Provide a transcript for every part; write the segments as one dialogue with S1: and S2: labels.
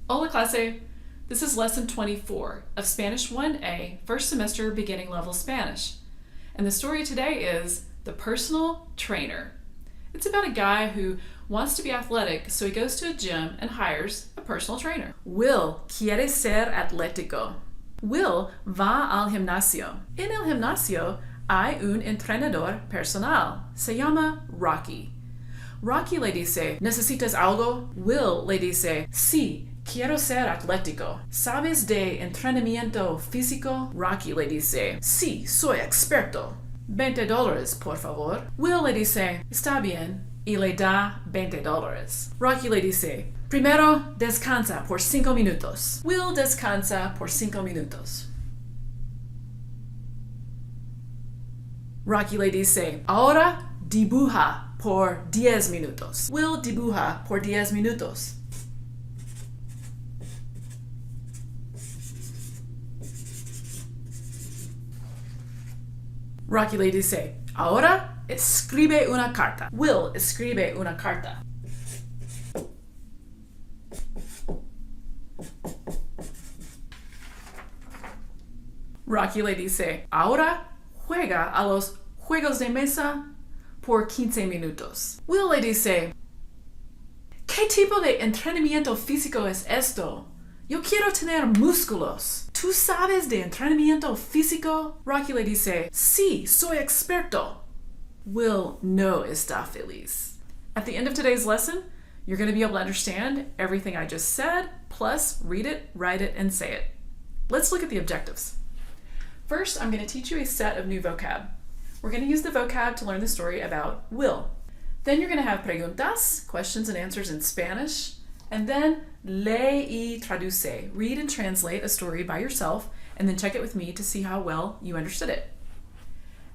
S1: Hola clase! This is lesson 24 of Spanish 1A, first semester beginning level Spanish. And the story today is The Personal Trainer. It's about a guy who wants to be athletic, so he goes to a gym and hires a personal trainer. Will quiere ser atlético. Will va al gimnasio. En el gimnasio hay un entrenador personal. Se llama Rocky. Rocky le dice, ¿necesitas algo? Will le dice, sí, quiero ser atlético. ¿Sabes de entrenamiento físico? Rocky le dice, sí, soy experto. $20, por favor. Will le dice, está bien, y le da $20. Rocky le dice, primero descansa por 5 minutos. Will descansa por 5 minutos. Rocky le dice, ahora dibuja por 10 minutos. Will dibuja por 10 minutos. Rocky le dice, ahora escribe una carta. Will escribe una carta. Rocky le dice, ahora juega a los juegos de mesa por 15 minutos. Will le dice, ¿qué tipo de entrenamiento físico es esto? Yo quiero tener músculos. ¿Tú sabes de entrenamiento físico? Rocky le dice, sí, soy experto. Will no está feliz. At the end of today's lesson, you're going to be able to understand everything I just said, plus read it, write it, and say it. Let's look at the objectives. First, I'm going to teach you a set of new vocab. We're going to use the vocab to learn the story about Will. Then you're going to have preguntas, questions and answers in Spanish, and then lee y traduce, read and translate a story by yourself, and then check it with me to see how well you understood it.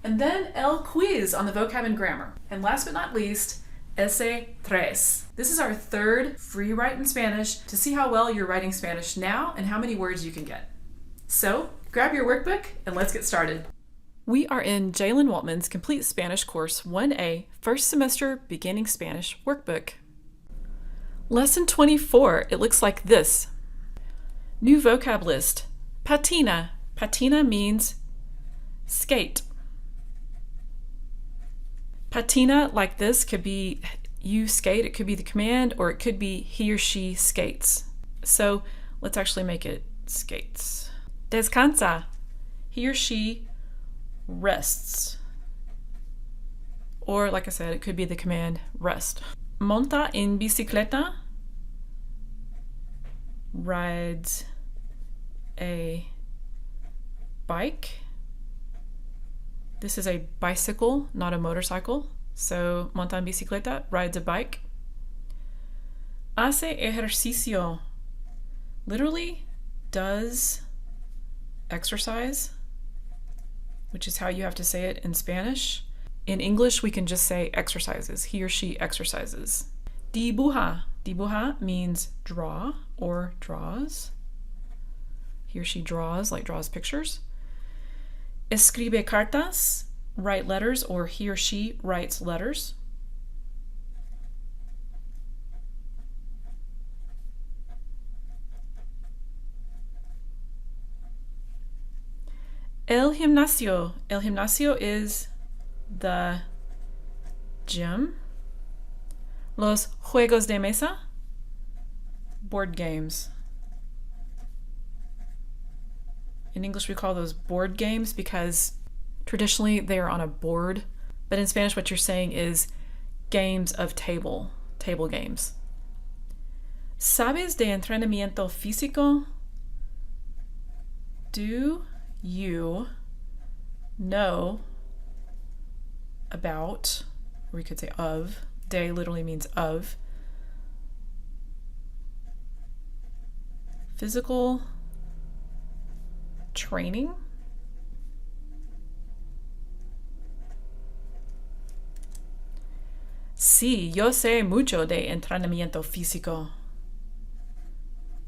S1: And then el quiz on the vocab and grammar. And last but not least, ese tres. This is our third free write in Spanish to see how well you're writing Spanish now and how many words you can get. So, grab your workbook and let's get started. We are in Jalen Waltman's Complete Spanish Course 1A, first semester beginning Spanish workbook. Lesson 24, it looks like this. New vocab list. Patina. Patina means skate. Patina like this could be you skate, it could be the command, or it could be he or she skates. So let's actually make it skates. Descansa. He or she rests. Or like I said, it could be the command rest. Monta en bicicleta, rides a bike. This is a bicycle, not a motorcycle. So, monta en bicicleta, rides a bike. Hace ejercicio, literally does exercise, which is how you have to say it in Spanish. In English, we can just say exercises. He or she exercises. Dibuja. Dibuja means draw or draws. He or she draws, like draws pictures. Escribe cartas, write letters, or he or she writes letters. El gimnasio. El gimnasio is the gym. Los juegos de mesa, board games. In English, we call those board games because traditionally they are on a board. But in Spanish, what you're saying is games of table games. ¿Sabes de entrenamiento físico? Do you know about, or we could say of, de literally means of, physical training? Sí, yo sé mucho de entrenamiento físico.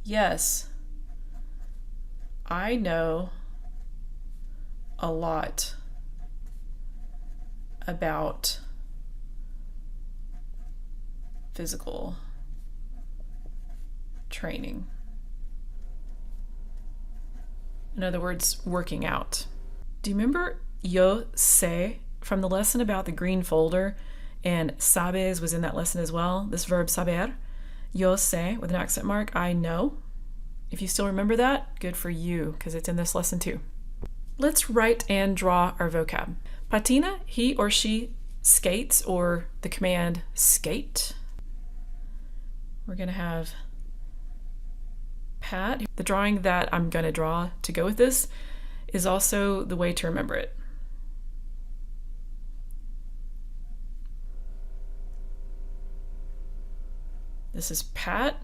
S1: Yes, I know a lot about physical training. In other words, working out. Do you remember yo sé from the lesson about the green folder? And sabes was in that lesson as well. This verb saber. Yo sé with an accent mark. I know. If you still remember that, good for you, because it's in this lesson too. Let's write and draw our vocab. Patina, he or she skates, or the command skate. We're going to have Pat. The drawing that I'm going to draw to go with this is also the way to remember it. This is Pat.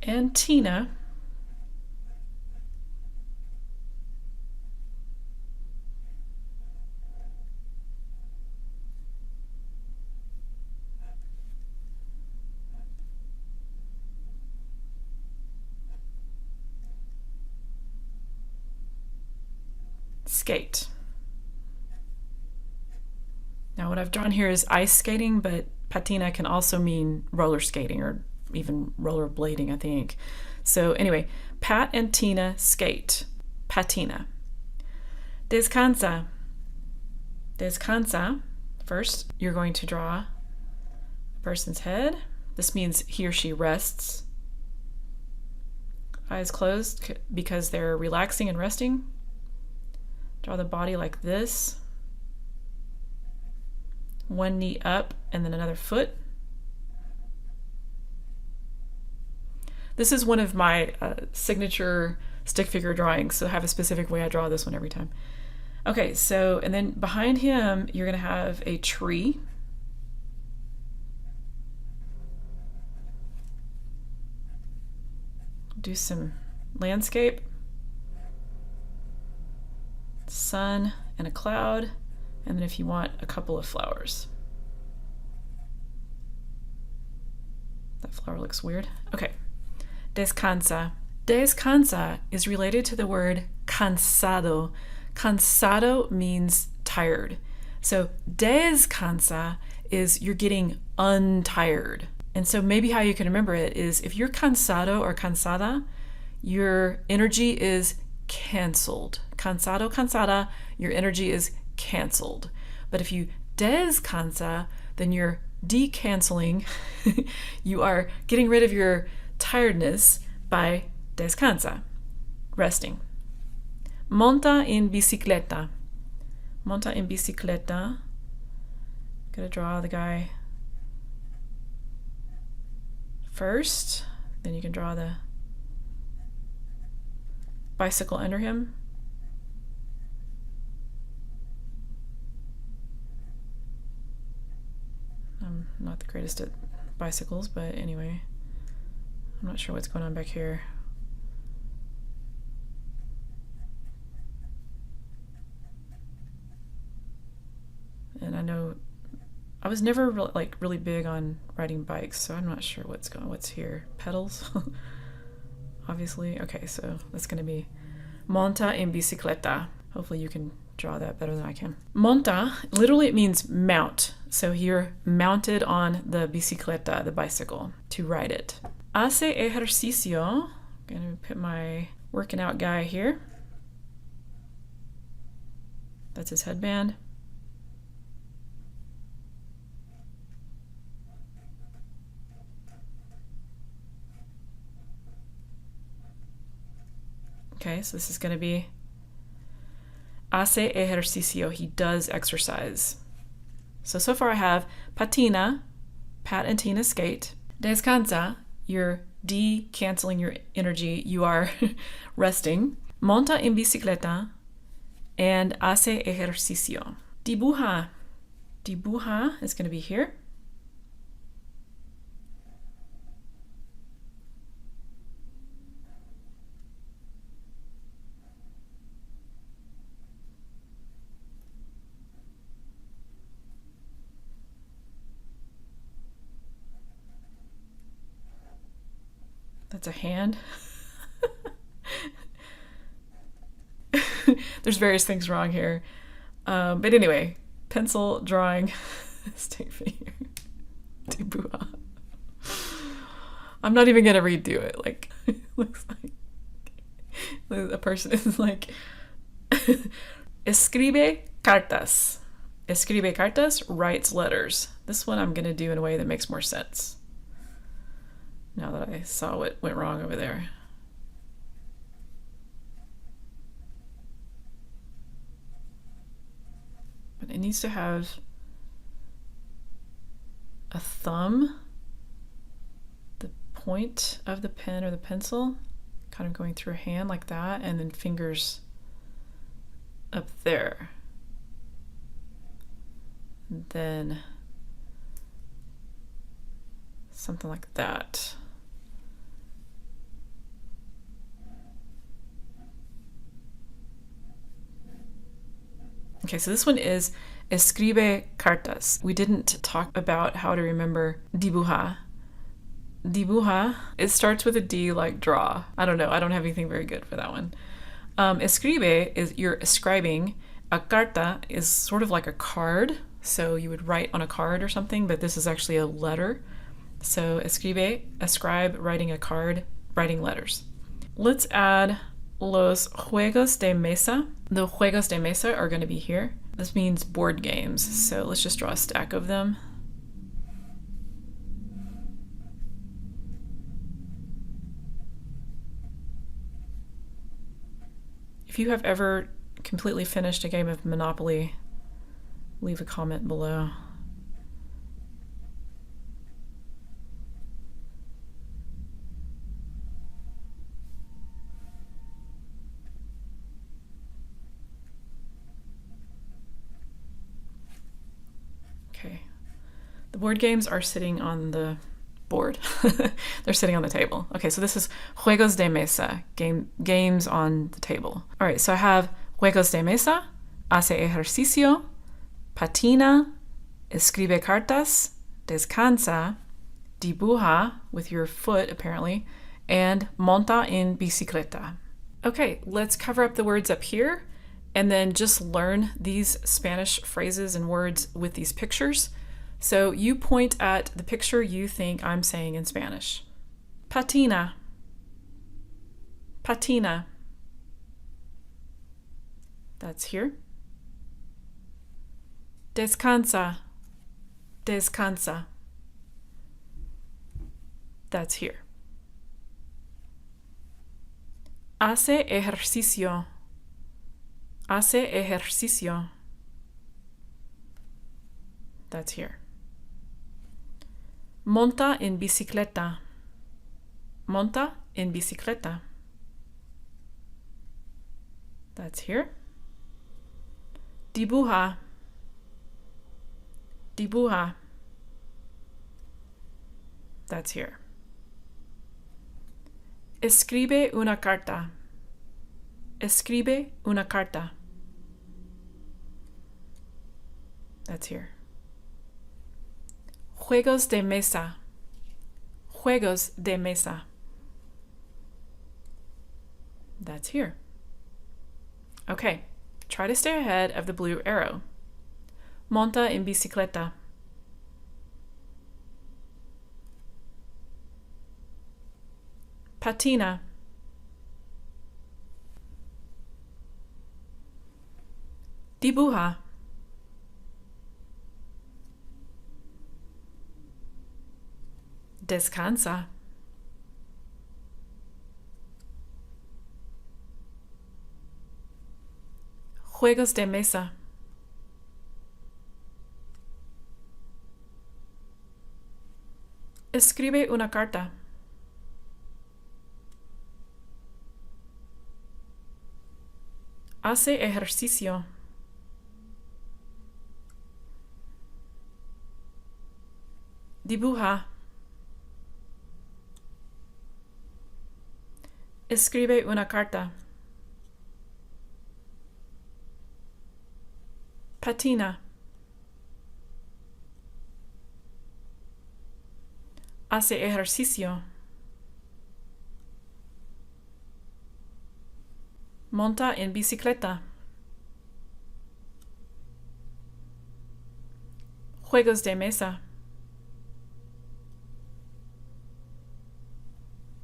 S1: And Tina. Skate. Now what I've drawn here is ice skating, but patina can also mean roller skating or even rollerblading, I think. So anyway, Pat and Tina skate. Patina. Descansa. Descansa. First, you're going to draw a person's head. This means he or she rests. Eyes closed because they're relaxing and resting. Draw the body like this. One knee up and then another foot. This is one of my signature stick figure drawings, so I have a specific way I draw this one every time. Okay, so, and then behind him, you're gonna have a tree. Do some landscape. Sun and a cloud, and then if you want, a couple of flowers. That flower looks weird. Okay. Descansa. Descansa is related to the word cansado. Cansado means tired. So descansa is you're getting untired. And so maybe how you can remember it is if you're cansado or cansada, your energy is canceled. Cansado, cansada, your energy is canceled. But if you descansa, then you're decanceling. You are getting rid of your tiredness by descansa, resting. Monta en bicicleta. Monta en bicicleta. Gonna draw the guy first, then you can draw the bicycle under him. I'm not the greatest at bicycles, but anyway, I'm not sure what's going on back here. And I know I was never really big on riding bikes, so I'm not sure what's here. Pedals, obviously. Okay, so that's gonna be monta en bicicleta. Hopefully you can draw that better than I can. Monta, literally it means mount. So you're mounted on the bicicleta, the bicycle, to ride it. Hace ejercicio. I'm gonna put my working out guy here. That's his headband. Okay, so this is going to be hace ejercicio. He does exercise. So far I have patina, Pat and Tina skate. Descansa, you're de-canceling your energy. You are resting. Monta en bicicleta. And hace ejercicio. Dibuja. Dibuja is going to be here. That's a hand. There's various things wrong here. But anyway, pencil drawing. Stick figure. Dibuha. I'm not even gonna redo it. Like, it looks like a person is like, escribe cartas. Escribe cartas, writes letters. This one I'm gonna do in a way that makes more sense. Now that I saw what went wrong over there. But it needs to have a thumb, the point of the pen or the pencil, kind of going through a hand like that, and then fingers up there. And then something like that. Okay, so this one is escribe cartas. We didn't talk about how to remember dibuja. Dibuja, it starts with a D like draw. I don't know, I don't have anything very good for that one. Escribe is you're ascribing. A carta is sort of like a card. So you would write on a card or something, but this is actually a letter. So escribe, ascribe, writing a card, writing letters. Let's add los juegos de mesa. The juegos de mesa are going to be here. This means board games. So let's just draw a stack of them. If you have ever completely finished a game of Monopoly, leave a comment below. Okay, the board games are sitting on the board. They're sitting on the table. Okay, so this is juegos de mesa, games on the table. All right, so I have juegos de mesa, hace ejercicio, patina, escribe cartas, descansa, dibuja with your foot apparently, and monta en bicicleta. Okay, let's cover up the words up here and then just learn these Spanish phrases and words with these pictures. So you point at the picture you think I'm saying in Spanish. Patina. Patina. That's here. Descansa. Descansa. That's here. Hace ejercicio. Hace ejercicio. That's here. Monta en bicicleta. Monta en bicicleta. That's here. Dibuja. Dibuja. That's here. Escribe una carta. Escribe una carta. That's here. Juegos de mesa. Juegos de mesa. That's here. Okay, try to stay ahead of the blue arrow. Monta en bicicleta. Patina. Dibuja. Descansa. Juegos de mesa. Escribe una carta. Hace ejercicio. Dibuja. Escribe una carta. Patina. Hace ejercicio. Monta en bicicleta. Juegos de mesa.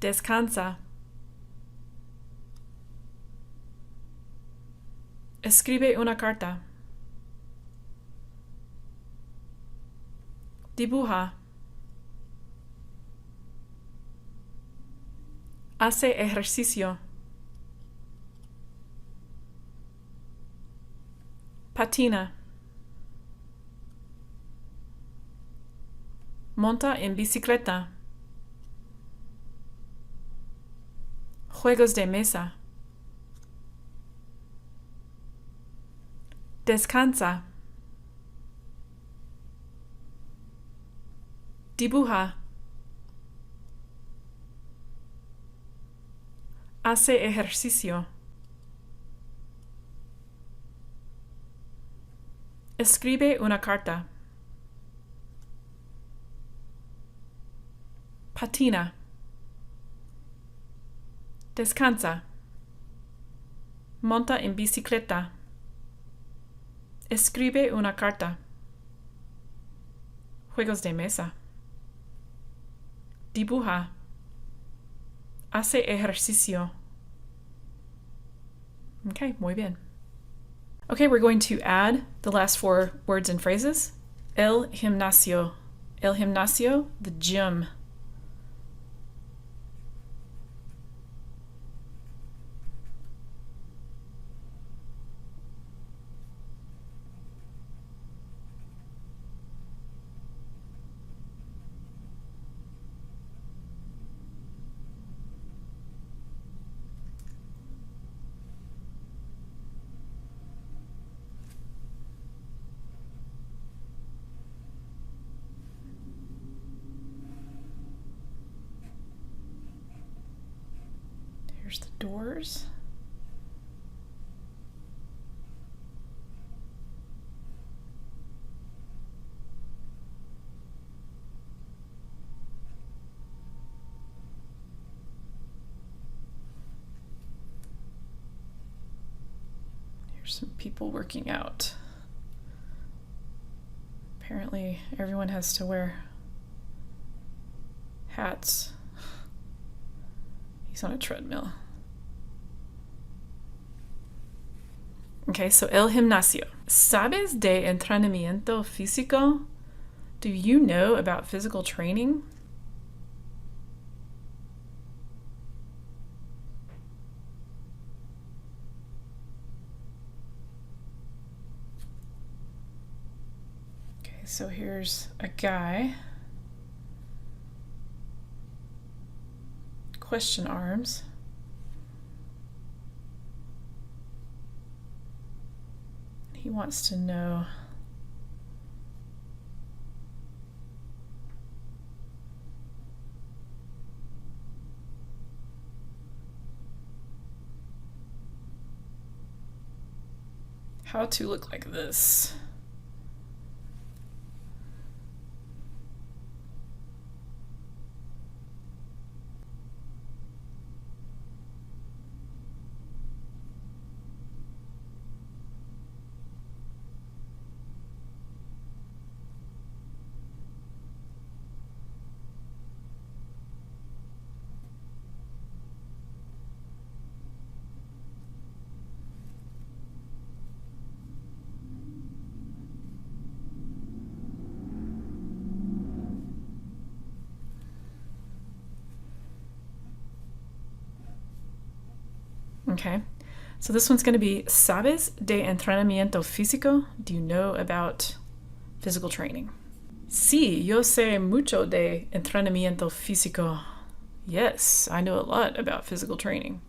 S1: Descansa. Escribe una carta. Dibuja. Hace ejercicio. Patina. Monta en bicicleta. Juegos de mesa. Descansa. Dibuja. Hace ejercicio. Escribe una carta. Patina. Descansa. Monta en bicicleta. Escribe una carta. Juegos de mesa. Dibuja. Hace ejercicio. Okay, muy bien. Okay, we're going to add the last 4 words and phrases. El gimnasio. El gimnasio, the gym. Here's the doors. Here's some people working out. Apparently, everyone has to wear hats. He's on a treadmill. Okay, so el gimnasio. ¿Sabes de entrenamiento físico? Do you know about physical training? Okay, so here's a guy. Question arms. He wants to know how to look like this. Okay, so this one's going to be, ¿Sabes de entrenamiento físico? Do you know about physical training? Sí, yo sé mucho de entrenamiento físico. Yes, I know a lot about physical training.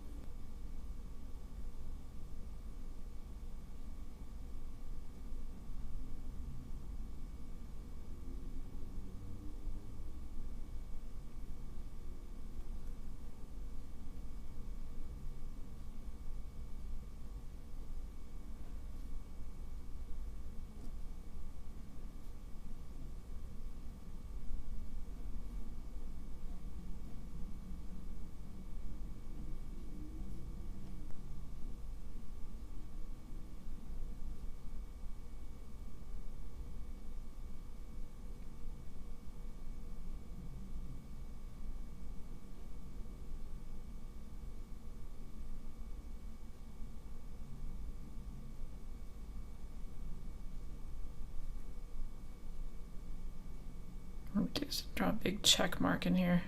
S1: Just draw a big check mark in here.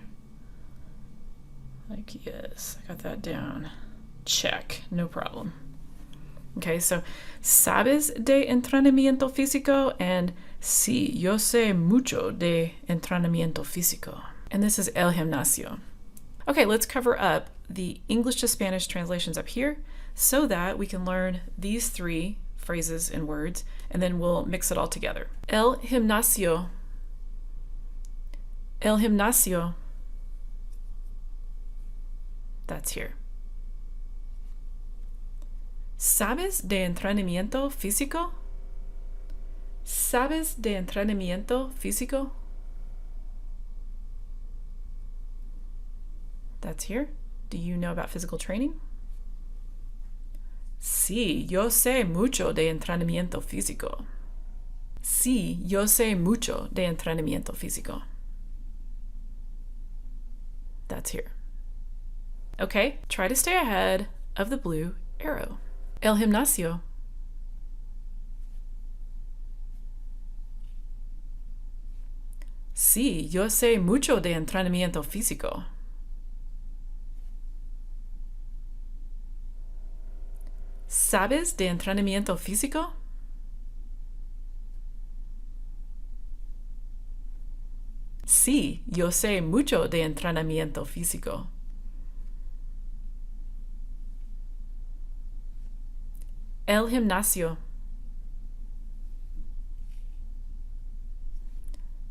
S1: Like, yes, I got that down. Check, no problem. Okay, so ¿sabes de entrenamiento físico? And sí, yo sé mucho de entrenamiento físico. And this is el gimnasio. Okay, let's cover up the English to Spanish translations up here so that we can learn these three phrases and words, and then we'll mix it all together. El gimnasio. El gimnasio. That's here. ¿Sabes de entrenamiento físico? ¿Sabes de entrenamiento físico? That's here. Do you know about physical training? Sí, yo sé mucho de entrenamiento físico. Sí, yo sé mucho de entrenamiento físico. That's here. Okay, try to stay ahead of the blue arrow. El gimnasio. Sí, yo sé mucho de entrenamiento físico. ¿Sabes de entrenamiento físico? Sí, yo sé mucho de entrenamiento físico. El gimnasio.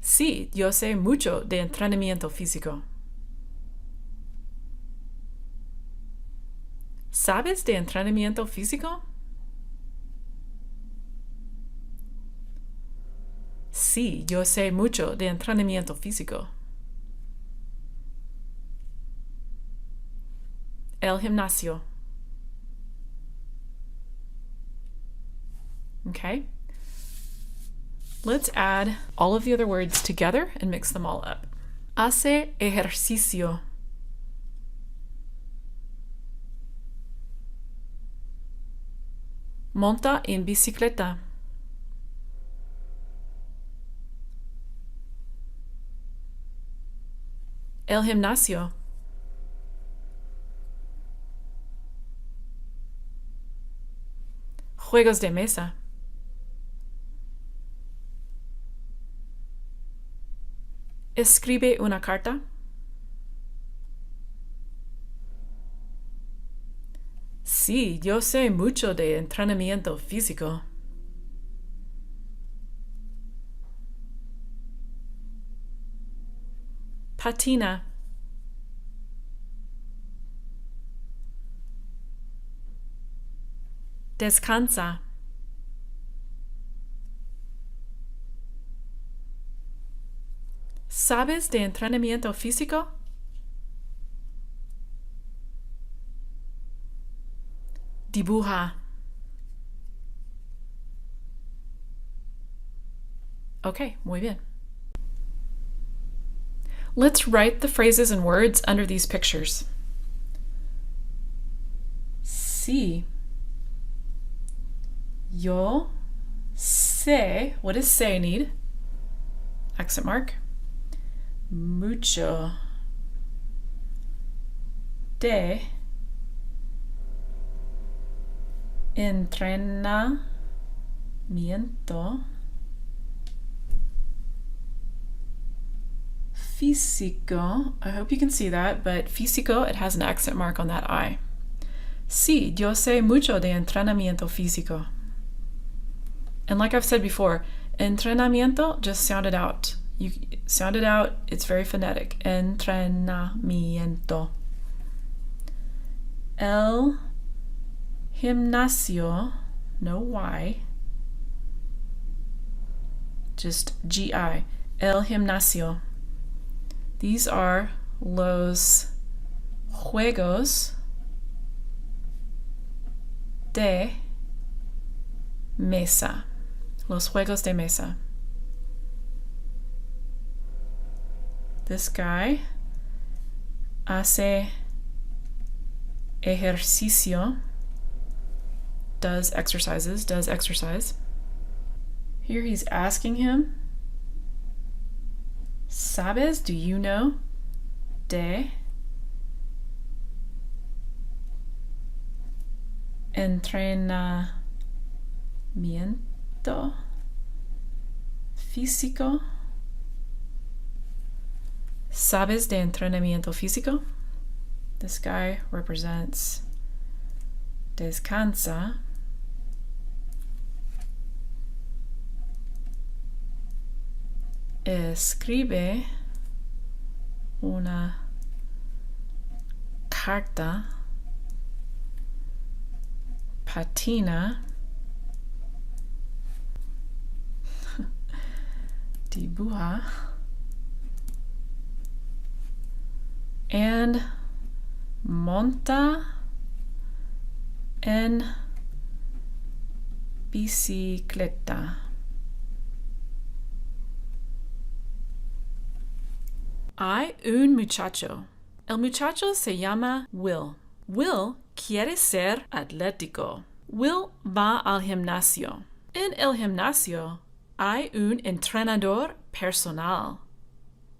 S1: Sí, yo sé mucho de entrenamiento físico. ¿Sabes de entrenamiento físico? Sí, yo sé mucho de entrenamiento físico. El gimnasio. Okay. Let's add all of the other words together and mix them all up. Hace ejercicio. Monta en bicicleta. El gimnasio. Juegos de mesa. Escribe una carta. Sí, yo sé mucho de entrenamiento físico. Patina. Descansa. ¿Sabes de entrenamiento físico? Dibuja. Okay, muy bien. Let's write the phrases and words under these pictures. Sí. Yo sé. What does sé need? Accent mark. Mucho de entrenamiento físico. I hope you can see that, but físico, it has an accent mark on that I. Sí, yo sé mucho de entrenamiento físico. And like I've said before, entrenamiento, just sound it out. You sound it out, it's very phonetic. Entrenamiento. El gimnasio, no Y, just GI. El gimnasio. These are los juegos de mesa. Los juegos de mesa. This guy hace ejercicio, does exercise. Here he's asking him ¿Sabes? Do you know? De entrenamiento físico. ¿Sabes de entrenamiento físico? This guy represents descansa. Escribe una carta. Patina. Dibuja. And monta en bicicleta. Hay un muchacho. El muchacho se llama Will. Will quiere ser atlético. Will va al gimnasio. En el gimnasio hay un entrenador personal.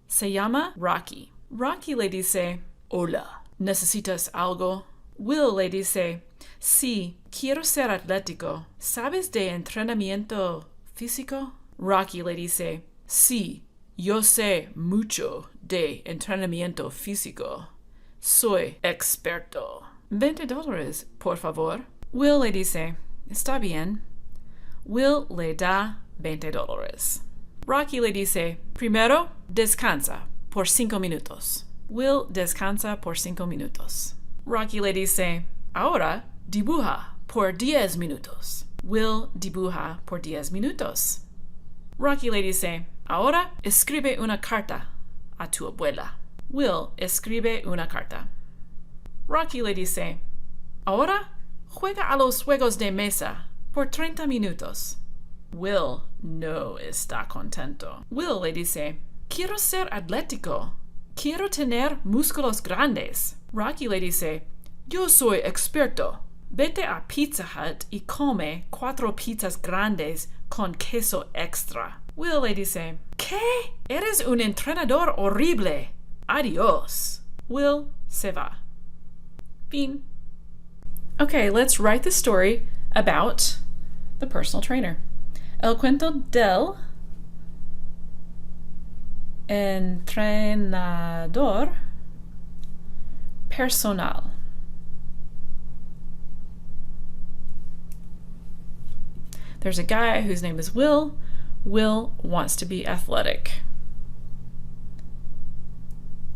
S1: Se llama Rocky. Rocky le dice, hola, ¿necesitas algo? Will le dice, sí, quiero ser atlético. ¿Sabes de entrenamiento físico? Rocky le dice, sí, yo sé mucho de entrenamiento físico. Soy experto. $20, por favor. Will le dice, está bien. Will le da $20. Rocky le dice, primero, descansa por 5 minutos. Will descansa por 5 minutos. Rocky le dice, ahora dibuja por 10 minutos. Will dibuja por 10 minutos. Rocky le dice, ahora escribe una carta a tu abuela. Will escribe una carta. Rocky le dice, ahora juega a los juegos de mesa por 30 minutos. Will no está contento. Will le dice, quiero ser atlético. Quiero tener músculos grandes. Rocky le dice, yo soy experto. Vete a Pizza Hut y come 4 pizzas grandes con queso extra. Will le dice, ¿qué? Eres un entrenador horrible. Adiós. Will se va. Fin. Okay, let's write the story about the personal trainer. El cuento del entrenador personal. There's a guy whose name is Will. Will wants to be athletic.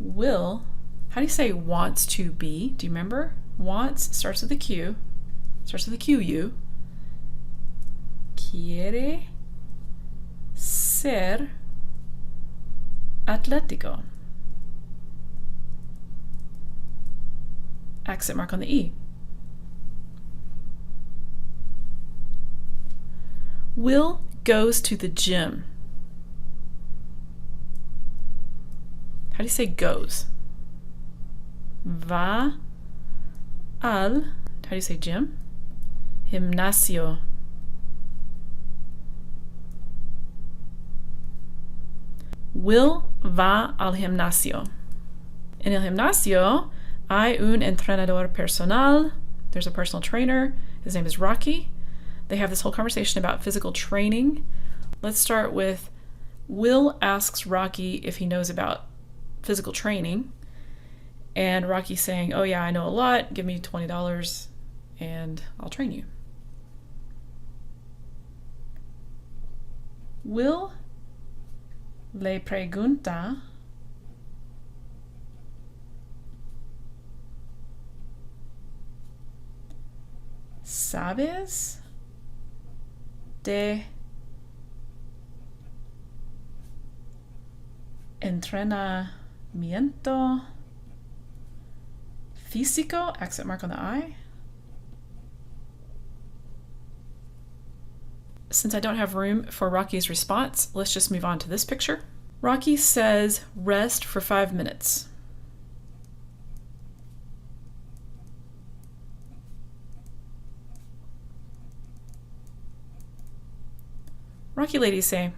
S1: Will, how do you say wants to be? Do you remember? Wants starts with a Q. Starts with a Q-U. Quiere ser atlético. Accent mark on the E. Will goes to the gym. How do you say goes? Va al, how do you say gym? Gimnasio. Will va al gimnasio. En el gimnasio hay un entrenador personal. There's a personal trainer. His name is Rocky. They have this whole conversation about physical training. Let's start with Will asks Rocky if he knows about physical training. And Rocky's saying, oh yeah, I know a lot. Give me $20 and I'll train you. Will le pregunta ¿Sabes de entrenamiento físico? Accent mark on the I. Since I don't have room for Rocky's response, let's just move on to this picture. Rocky says, rest for 5 minutes. Rocky lady say,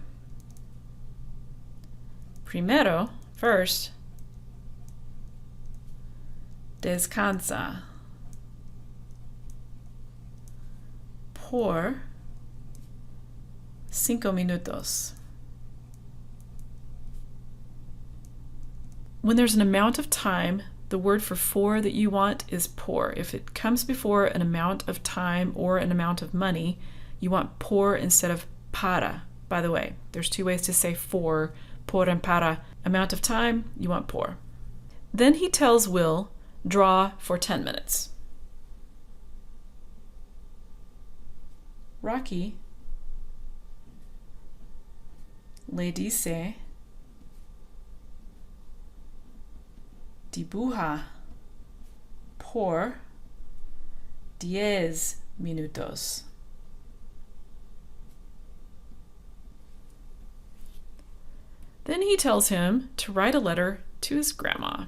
S1: Primero, first. Descansa. Por 5 minutos. When there's an amount of time, the word for that you want is por. If it comes before an amount of time or an amount of money, you want por instead of para. By the way, there's two ways to say por and para. Amount of time, you want por. Then he tells Will, draw for 10 minutes. Rocky le dice, dibuja por 10 minutos. Then he tells him to write a letter to his grandma.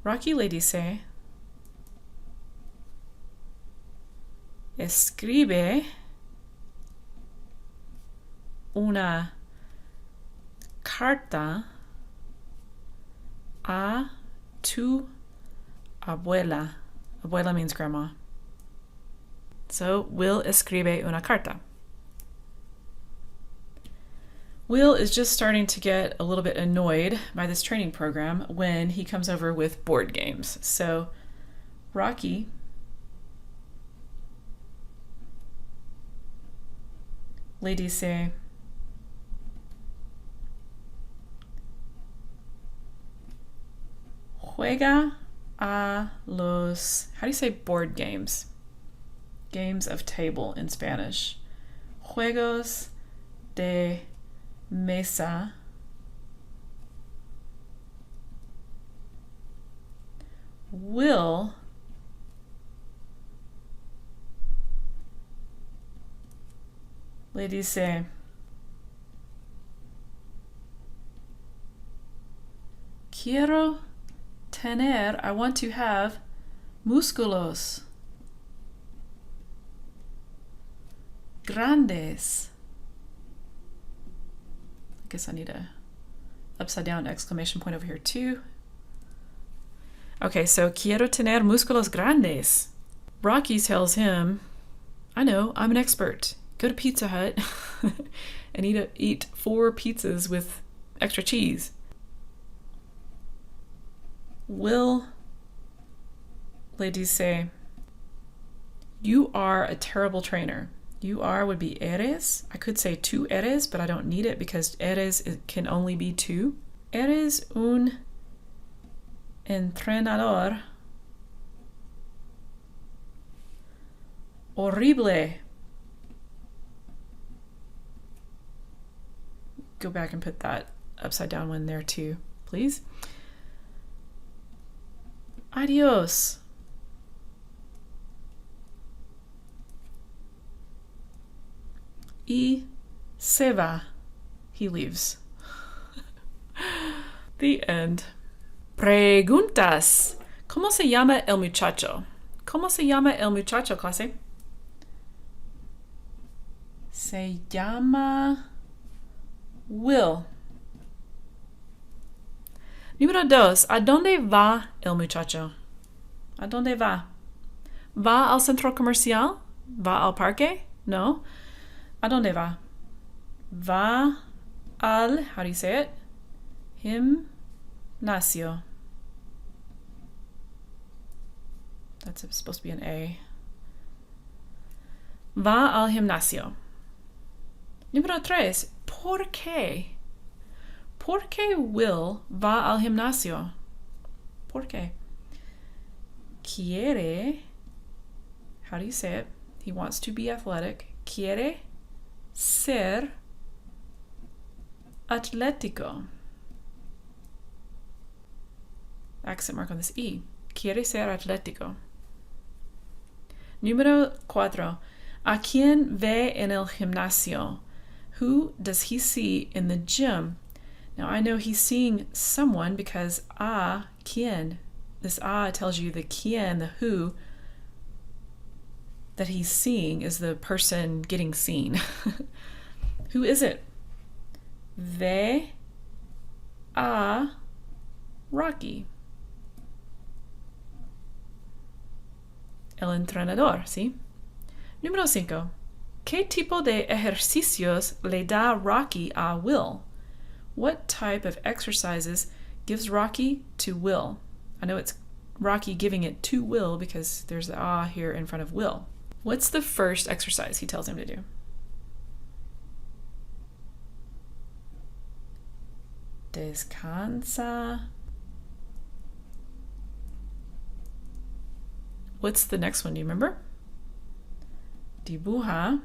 S1: Rocky le dice, escribe una carta a tu abuela. Abuela means grandma. So, Will escribe una carta. Will is just starting to get a little bit annoyed by this training program when he comes over with board games. So, Rocky le dice, juega a los, how do you say board games? Games of table in Spanish. Juegos de mesa. Will le dice, quiero tener, I want to have músculos grandes. I guess I need a upside down exclamation point over here too. Okay, so quiero tener músculos grandes. Rocky tells him, I know, I'm an expert. Go to Pizza Hut and eat 4 pizzas with extra cheese. Will le dice, you are a terrible trainer. You are would be eres. I could say tú eres, but I don't need it because eres can only be tú. Eres un entrenador horrible. Go back and put that upside down one there too, please. Adios. Y se va. He leaves. The end. Preguntas. ¿Cómo se llama el muchacho? ¿Cómo se llama el muchacho, clase? Se llama Will. Número 2. ¿A dónde va el muchacho? ¿A dónde va? ¿Va al centro comercial? ¿Va al parque? No. ¿A dónde va? Va al, how do you say it? Gimnasio. That's supposed to be an A. Va al gimnasio. Número 3. ¿Por qué? ¿Por qué Will va al gimnasio? ¿Por qué? Quiere, how do you say it? He wants to be athletic. Quiere ser atlético. Accent mark on this E. Quiere ser atlético. Número 4. ¿A quién ve en el gimnasio? Who does he see in the gym? Now I know he's seeing someone because a quién. This a tells you the quién, the who, that he's seeing is the person getting seen. Who is it? Ve a Rocky. El entrenador, ¿sí? Número 5. ¿Qué tipo de ejercicios le da Rocky a Will? What type of exercises gives Rocky to Will? I know it's Rocky giving it to Will because there's the ah here in front of Will. What's the first exercise he tells him to do? Descansa. What's the next one? Do you remember? Dibuja.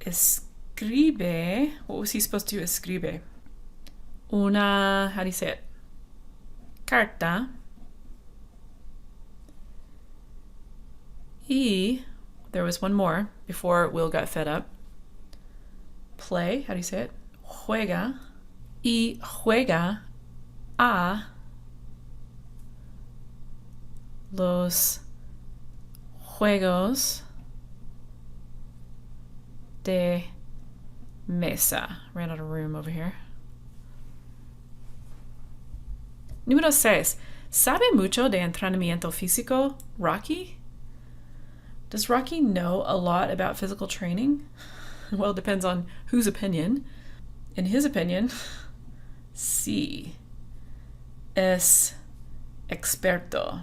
S1: Escribe. What was he supposed to do? Escribe. Una, how do you say it? Carta. Y, there was one more before Will got fed up. Play, how do you say it? Juega. Y juega a los juegos de mesa. Ran out of room over here. Número 6. ¿Sabe mucho de entrenamiento físico, Rocky? Does Rocky know a lot about physical training? Well, it depends on whose opinion. In his opinion, sí. Es experto.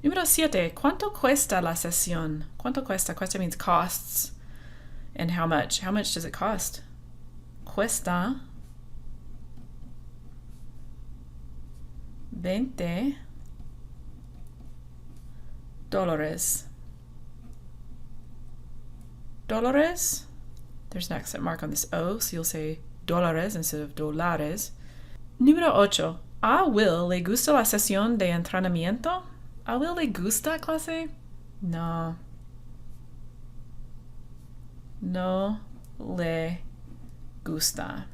S1: Número 7. ¿Cuánto cuesta la sesión? ¿Cuánto cuesta? Cuesta means costs. And how much? How much does it cost? Cuesta 20 dólares. Dólares? There's an accent mark on this O, so you'll say dólares instead of dólares. Número 8. ¿A Will le gusta la sesión de entrenamiento? ¿A Will le gusta clase? No. No le gusta.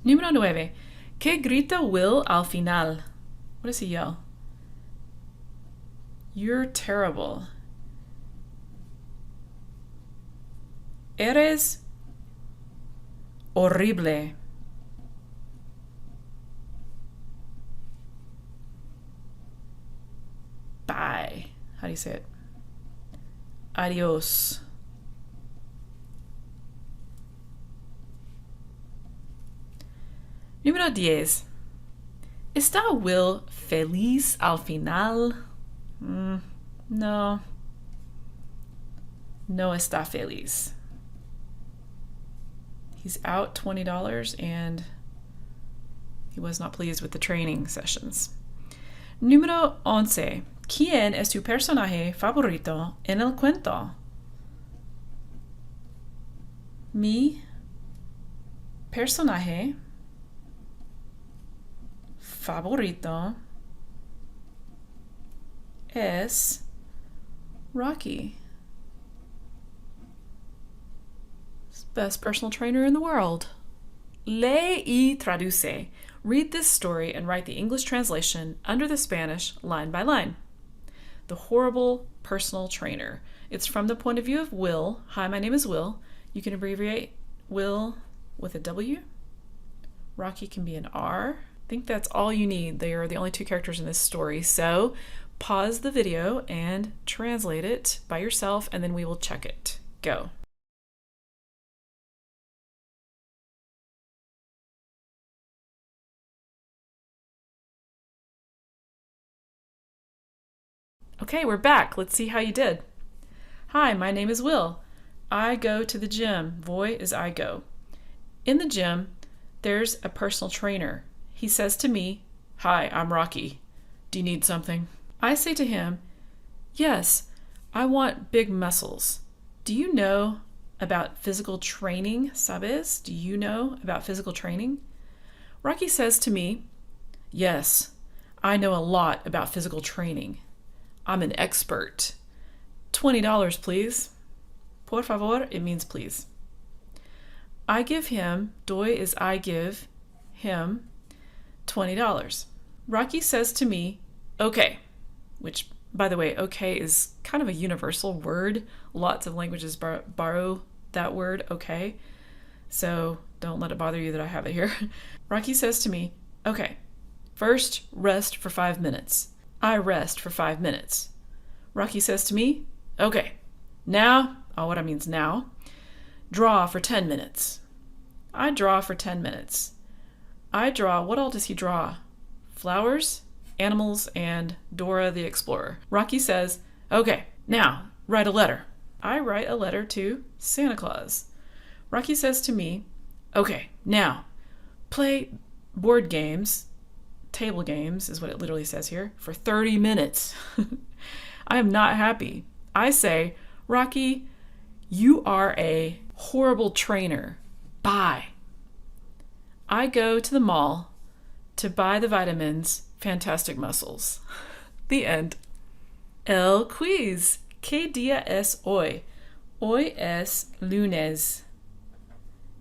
S1: Número 9. ¿Qué grita Will al final? What does he yell? You're terrible. Eres horrible. Bye. How do you say it? Adios. Número 10. ¿Está Will feliz al final? No. No está feliz. He's out $20 and he was not pleased with the training sessions. Número 11. ¿Quién es tu personaje favorito en el cuento? Mi personaje favorito es Rocky. Best personal trainer in the world. Lee y traduce. Read this story and write the English translation under the Spanish line by line. The horrible personal trainer. It's from the point of view of Will. Hi, my name is Will. You can abbreviate Will with a W. Rocky can be an R. I think that's all you need. They are the only two characters in this story. So pause the video and translate it by yourself, and then we will check it. Go. Okay, we're back. Let's see how you did. Hi, my name is Will. I go to the gym. Voy is I go. In the gym, there's a personal trainer. He says to me, "Hi, I'm Rocky. Do you need something?" I say to him, "Yes, I want big muscles. Do you know about physical training, sabes? Do you know about physical training?" Rocky says to me, "Yes, I know a lot about physical training. I'm an expert. $20, please." Por favor, it means please. I give him, doy is I give him $20. Rocky says to me, okay, which, by the way, okay is kind of a universal word. Lots of languages borrow that word, okay. So don't let it bother you that I have it here. Rocky says to me, okay, first rest for 5 minutes. I rest for 5 minutes. Rocky says to me, okay, now, what I mean is now, draw for 10 minutes. I draw for 10 minutes. I draw, what all does he draw? Flowers, animals, and Dora the Explorer. Rocky says, okay, now write a letter. I write a letter to Santa Claus. Rocky says to me, okay, now play board games, table games is what it literally says here, for 30 minutes. I am not happy. I say, Rocky, you are a horrible trainer. Bye. I go to the mall to buy the vitamins Fantastic Muscles. The end. El quiz. ¿Qué día es hoy? Hoy es lunes.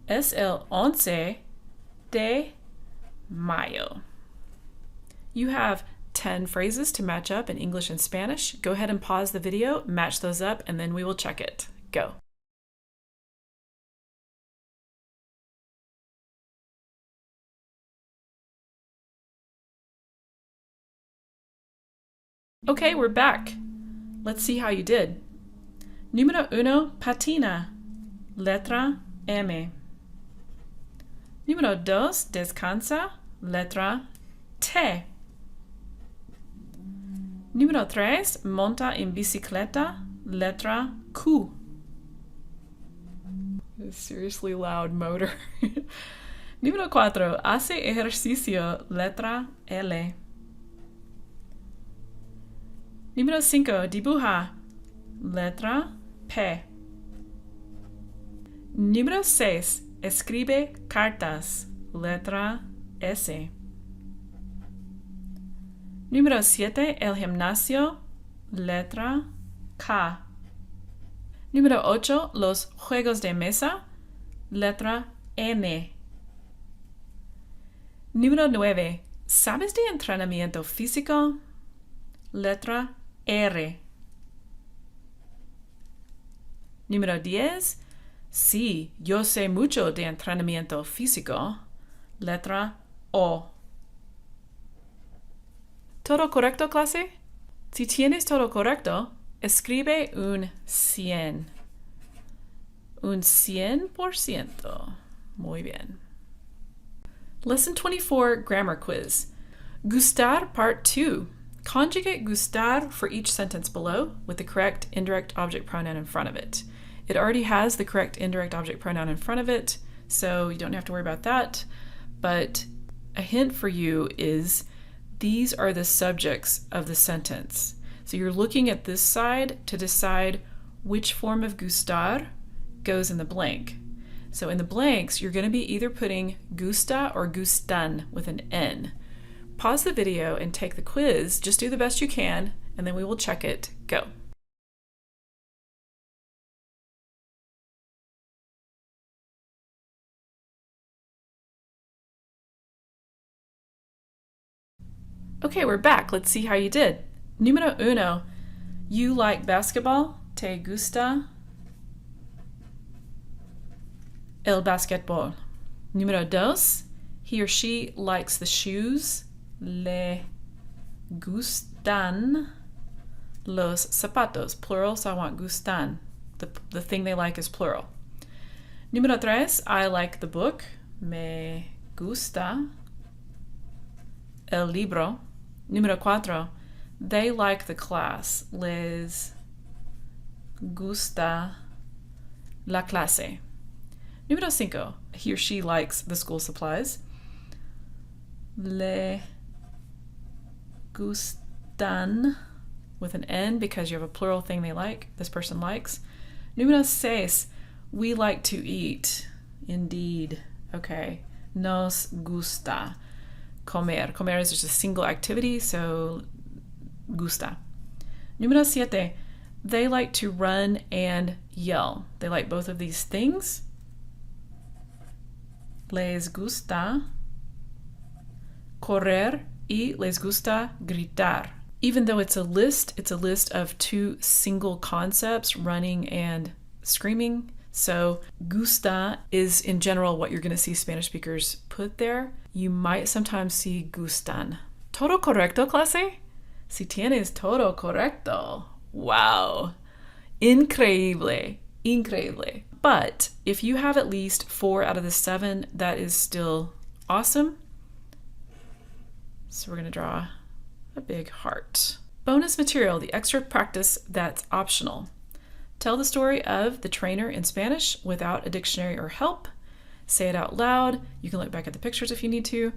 S1: Es el 11 de mayo. You have 10 phrases to match up in English and Spanish. Go ahead and pause the video, match those up, and then we will check it. Go. Okay, we're back. Let's see how you did. Número 1, patina. Letra M. Número 2, descansa. Letra T. Número 3, monta en bicicleta. Letra Q. A seriously loud motor. Número 4, hace ejercicio. Letra L. Número 5, dibuja. Letra P. Número 6, escribe cartas. Letra S. Número 7, el gimnasio. Letra K. Número 8, los juegos de mesa. Letra N. Número 9, ¿sabes de entrenamiento físico? Letra R. Número 10. Sí, yo sé mucho de entrenamiento físico. Letra O. ¿Todo correcto, clase? Si tienes todo correcto, escribe un 100. Un 100%. Muy bien. Lesson 24, Grammar Quiz. Gustar Part 2. Conjugate gustar for each sentence below with the correct indirect object pronoun in front of it. It already has the correct indirect object pronoun in front of it, so you don't have to worry about that. But a hint for you is these are the subjects of the sentence. So you're looking at this side to decide which form of gustar goes in the blank. So in the blanks, you're going to be either putting gusta or gustan with an N. Pause the video and take the quiz. Just do the best you can, and then we will check it. Go. Okay, we're back. Let's see how you did. Número 1. You like basketball. Te gusta el basquetbol. Número 2. He or she likes the shoes. Le gustan los zapatos. Plural, so I want gustan. The thing they like is plural. Número 3. I like the book. Me gusta el libro. Número 4. They like the class. Les gusta la clase. Número 5. He or she likes the school supplies. Le gustan with an N because you have a plural thing they like, this person likes. Número 6. We like to eat. Indeed. Okay. Nos gusta comer. Comer is just a single activity, so gusta. Número 7. They like to run and yell. They like both of these things. les gusta correr y les gusta gritar. Even though it's a list of two single concepts, running and screaming. So gusta is in general what you're going to see Spanish speakers put there. You might sometimes see gustan. ¿Todo correcto, clase? Si tienes todo correcto. Wow. Increíble. Increíble. But if you have at least 4 out of the 7, that is still awesome. So we're going to draw a big heart. Bonus material, the extra practice that's optional. Tell the story of the trainer in Spanish without a dictionary or help. Say it out loud. You can look back at the pictures if you need to.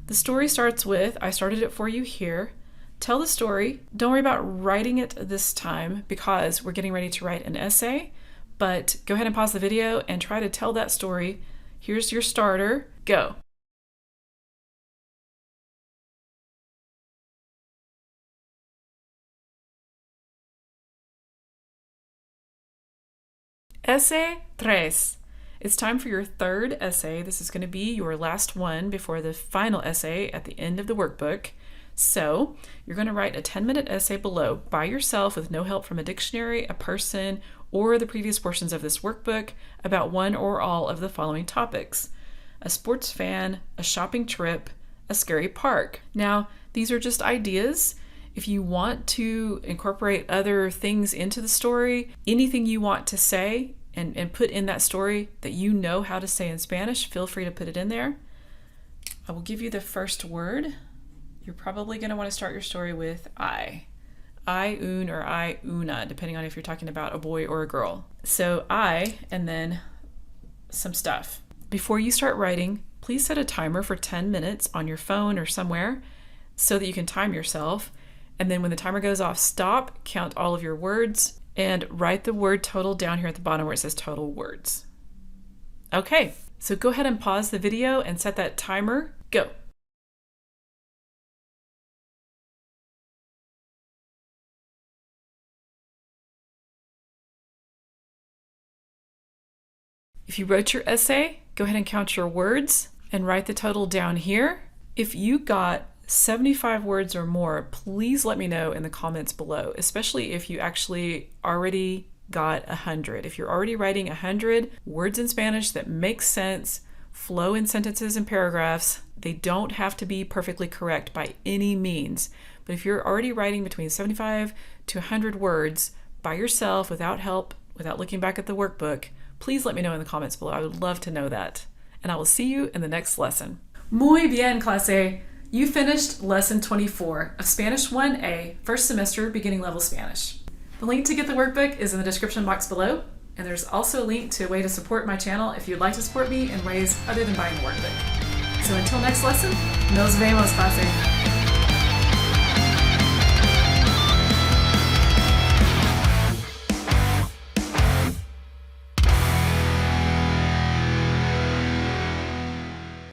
S1: The story starts with, I started it for you here. Tell the story. Don't worry about writing it this time because we're getting ready to write an essay, but go ahead and pause the video and try to tell that story. Here's your starter. Go. Essay 3. It's time for your third essay. This is going to be your last one before the final essay at the end of the workbook. So you're going to write a 10-minute essay below by yourself with no help from a dictionary, a person, or the previous portions of this workbook about one or all of the following topics: a sports fan, a shopping trip, a scary park. Now, these are just ideas. If you want to incorporate other things into the story, anything you want to say and put in that story that you know how to say in Spanish, feel free to put it in there. I will give you the first word. You're probably going to want to start your story with I, un, or I, una, depending on if you're talking about a boy or a girl. So I, and then some stuff. Before you start writing, please set a timer for 10 minutes on your phone or somewhere so that you can time yourself. And then when the timer goes off, stop, count all of your words, and write the word total down here at the bottom where it says total words. Okay, so go ahead and pause the video and set that timer. Go. If you wrote your essay, go ahead and count your words and write the total down here. If you got 75 words or more, please let me know in the comments below, especially if you actually already got 100. If you're already writing 100 words in Spanish that make sense, flow in sentences and paragraphs, they don't have to be perfectly correct by any means. But if you're already writing between 75 to 100 words by yourself, without help, without looking back at the workbook, please let me know in the comments below. I would love to know that. And I will see you in the next lesson. Muy bien, clase. You finished lesson 24 of Spanish 1A, first semester, beginning level Spanish. The link to get the workbook is in the description box below, and there's also a link to a way to support my channel if you'd like to support me in ways other than buying the workbook. So until next lesson, nos vemos, clase.